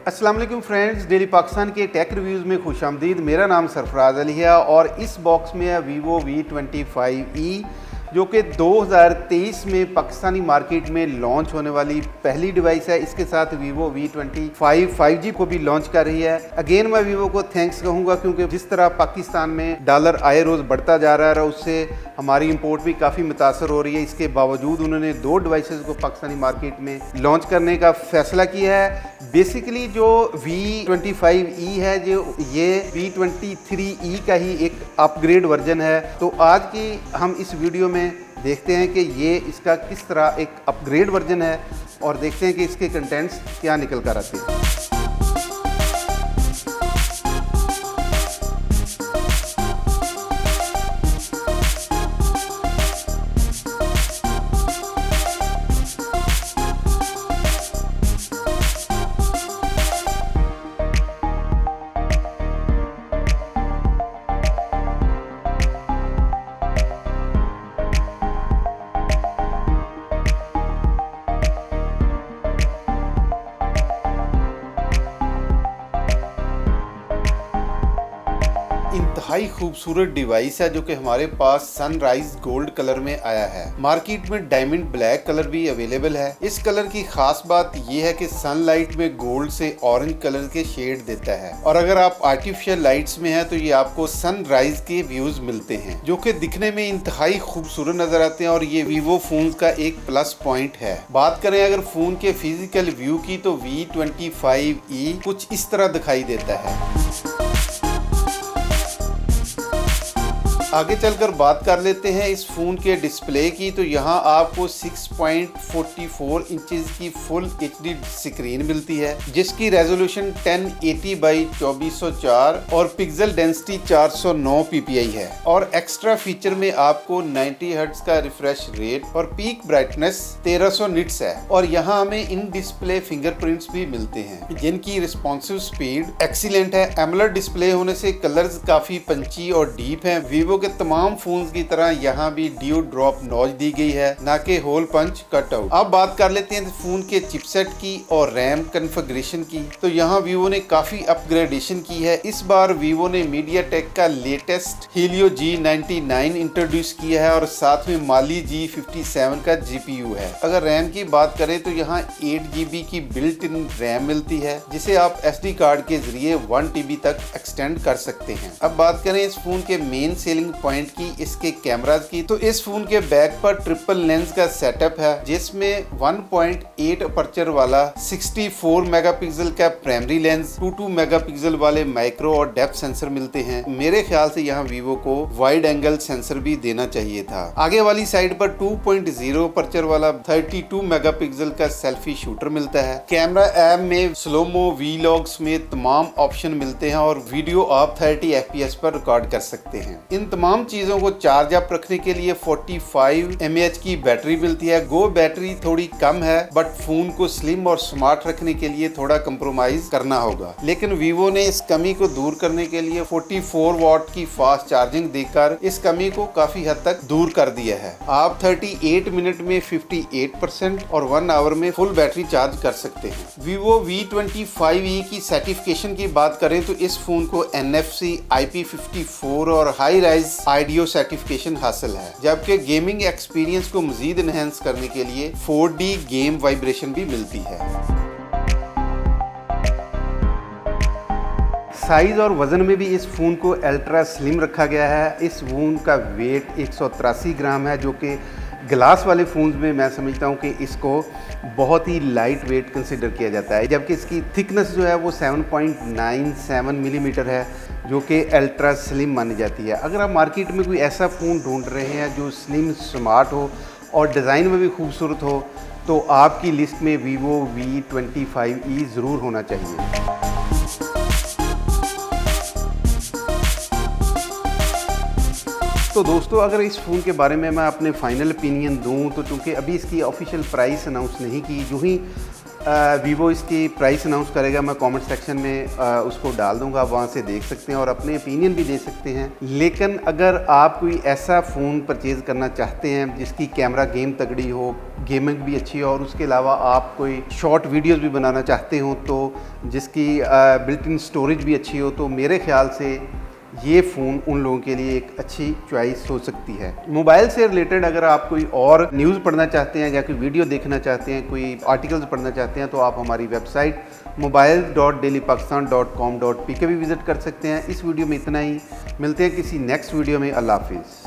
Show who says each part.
Speaker 1: अस्सलाम वालेकुम friends, daily Pakistan के टेक रिव्यूज़ में खुशामदीद। मेरा नाम सरफराज अली है और इस बॉक्स में है वीवो V25e जो कि 2023 में पाकिस्तानी मार्केट में लॉन्च होने वाली पहली डिवाइस है। इसके साथ वीवो V25 5G को भी लॉन्च कर रही है। अगेन मैं वीवो को थैंक्स कहूँगा क्योंकि जिस तरह पाकिस्तान में डॉलर आए रोज़ बढ़ता जा रहा है उससे हमारी इंपोर्ट भी काफ़ी मुतासर हो रही है। इसके बावजूद उन्होंने 2 डिवाइसेस को पाकिस्तानी मार्केट में लॉन्च करने का फैसला किया है। बेसिकली जो V25e है जो ये V23e का ही एक अपग्रेड वर्जन है। तो आज की हम इस वीडियो में देखते हैं कि ये इसका किस तरह एक अपग्रेड वर्जन है और देखते हैं कि इसके कंटेंट्स क्या निकल कर आते हैं। इंतहाई खूबसूरत डिवाइस है जो कि हमारे पास सनराइज गोल्ड कलर में आया है। मार्केट में डायमंड ब्लैक कलर भी अवेलेबल है। इस कलर की खास बात यह है कि सनलाइट में गोल्ड से ऑरेंज कलर के शेड देता है और अगर आप आर्टिफिशियल लाइट्स में हैं तो ये आपको सनराइज के व्यूज मिलते हैं जो कि दिखने में इंतहाई खूबसूरत नजर आते हैं और ये वीवो फोन का एक प्लस पॉइंट है। बात करें अगर फोन के फिजिकल व्यू की तो V25e कुछ इस तरह दिखाई देता है। आगे चलकर बात कर लेते हैं इस फोन के डिस्प्ले की। तो यहाँ आपको 6.44 इंचेस की फुल HD स्क्रीन मिलती है जिसकी रेजोल्यूशन 1080 बाई 2404 और पिक्सल डेंसिटी 409 ppi है और एक्स्ट्रा फीचर में आपको 90 हर्ट्ज का रिफ्रेश रेट और पीक ब्राइटनेस 1300 निट्स है और यहाँ हमें इन डिस्प्ले फिंगरप्रिंट्स भी मिलते हैं जिनकी रिस्पॉन्सिव स्पीड एक्सीलेंट है। एमोलेड डिस्प्ले होने से कलर्स काफी पंची और डीप हैं। वीवो के तमाम फोन्स की तरह यहाँ भी ड्यू ड्रॉप नॉच दी गई है, ना कि होल पंच कटआउट। अब बात कर लेते हैं फोन के चिपसेट की और रैम कॉन्फ़िगरेशन की। तो यहाँ वीवो ने काफी अपग्रेडेशन की है। इस बार वीवो ने मीडियाटेक का लेटेस्ट हीलियो G99 इंट्रोड्यूस किया है और साथ में माली G57 का GPU है। अगर रैम की बात करें तो यहाँ 8GB की बिल्ट इन रैम मिलती है जिसे आप SD कार्ड के जरिए 1TB तक एक्सटेंड कर सकते हैं। अब बात करें इस फोन के मेन सेलिंग पॉइंट की, इसके कैमरास की, तो इस फोन के बैक पर ट्रिपल लेंस का सेटअप है जिसमें 1.8 अपर्चर वाला 64 मेगापिक्सल का प्राइमरी लेंस, 22 मेगापिक्सल वाले माइक्रो और डेप्थ सेंसर मिलते हैं। मेरे ख्याल से यहाँ वीवो को वाइड एंगल सेंसर भी देना चाहिए था। आगे वाली साइड पर 2.0 अपर्चर वाला 32 मेगापिक्सल का सेल्फी शूटर मिलता है। कैमरा ऐप में स्लोमो वीलॉग्स में तमाम ऑप्शन मिलते हैं और वीडियो आप 30 FPS पर रिकॉर्ड कर सकते हैं। इन तमाम चीजों को चार्ज अप रखने के लिए 45 mAh की बैटरी मिलती है। गो बैटरी थोड़ी कम है बट फोन को स्लिम और स्मार्ट रखने के लिए थोड़ा कंप्रोमाइज करना होगा, लेकिन वीवो ने इस कमी को दूर करने के लिए 44 वाट की फास्ट चार्जिंग देकर इस कमी को काफी हद तक दूर कर दिया है। आप 38 मिनट में 58% और 1 आवर में फुल बैटरी चार्ज कर सकते हैं। वीवो V25e की सर्टिफिकेशन की बात करें तो इस फोन को NFC IP54 और हाई राइज ऑडियो सर्टिफिकेशन हासिल है, जबकि गेमिंग एक्सपीरियंस को मजीद एनहांस करने के लिए 4D गेम वाइब्रेशन भी मिलती है। साइज और वजन में भी इस फोन को अल्ट्रा स्लिम रखा गया है। इस फोन का वेट 183 ग्राम है जो कि ग्लास वाले फ़ोन्स में मैं समझता हूँ कि इसको बहुत ही लाइट वेट कंसिडर किया जाता है, जबकि इसकी थिकनेस जो है वो 7.97 मिलीमीटर है जो कि अल्ट्रा स्लिम मानी जाती है। अगर आप मार्केट में कोई ऐसा फ़ोन ढूंढ रहे हैं जो स्लिम स्मार्ट हो और डिज़ाइन में भी खूबसूरत हो तो आपकी लिस्ट में वीवो V25e ज़रूर होना चाहिए। तो दोस्तों अगर इस फ़ोन के बारे में मैं अपने फ़ाइनल ओपिनियन दूं तो चूँकि अभी इसकी ऑफिशियल प्राइस अनाउंस नहीं की, जो ही वीवो इसकी प्राइस अनाउंस करेगा मैं कमेंट सेक्शन में उसको डाल दूंगा, आप वहाँ से देख सकते हैं और अपने ओपिनियन भी दे सकते हैं। लेकिन अगर आप कोई ऐसा फ़ोन परचेज़ करना चाहते हैं जिसकी कैमरा गेम तगड़ी हो, गेमिंग भी अच्छी हो और उसके अलावा आप कोई शॉर्ट वीडियोस भी बनाना चाहते हो, तो जिसकी बिल्ट इन स्टोरेज भी अच्छी हो, तो मेरे ख्याल से ये फ़ोन उन लोगों के लिए एक अच्छी चॉइस हो सकती है। मोबाइल से रिलेटेड अगर आप कोई और न्यूज़ पढ़ना चाहते हैं या कोई वीडियो देखना चाहते हैं, कोई आर्टिकल्स पढ़ना चाहते हैं, तो आप हमारी वेबसाइट mobile.dailypakistan.com.pk भी विज़िट कर सकते हैं। इस वीडियो में इतना ही, मिलते हैं किसी नेक्स्ट वीडियो में। अल्लाह हाफिज़।